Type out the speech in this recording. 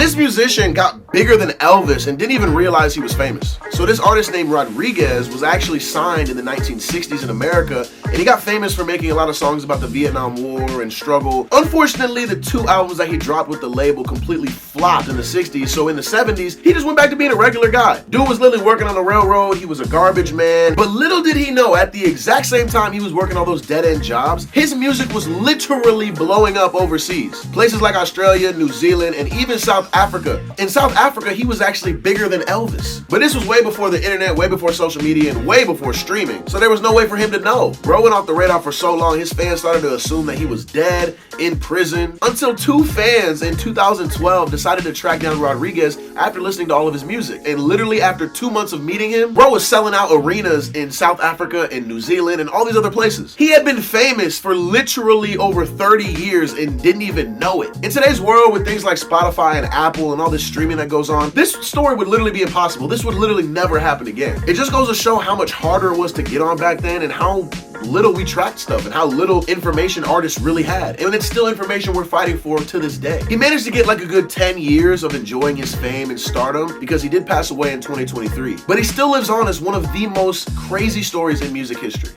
This musician got bigger than Elvis and didn't even realize he was famous. So this artist named Rodriguez was actually signed in the 1960s in America, and he got famous for making a lot of songs about the Vietnam War and struggle. Unfortunately, the 2 albums that he dropped with the label completely flopped in the 60s, so in the 70s, he just went back to being a regular guy. Dude was literally working on the railroad, he was a garbage man, but little did he know, at the exact same time he was working all those dead-end jobs, his music was literally blowing up overseas. Places like Australia, New Zealand, and even South Africa. In South Africa, he was actually bigger than Elvis. But this was way before the internet, way before social media, and way before streaming, so there was no way for him to know. Bro went off the radar for so long, his fans started to assume that he was dead, in prison, until 2 fans in 2012 decided to track down Rodriguez after listening to all of his music. And literally after 2 months of meeting him, bro was selling out arenas in South Africa and New Zealand and all these other places. He had been famous for literally over 30 years and didn't even know it. In today's world, with things like Spotify and Apple and all this streaming that goes on, this story would literally be impossible. This would literally never happen again. It just goes to show how much harder it was to get on back then and how little we tracked stuff and how little information artists really had. And it's still information we're fighting for to this day. He managed to get like a good 10 years of enjoying his fame and stardom because he did pass away in 2023. But he still lives on as one of the most crazy stories in music history.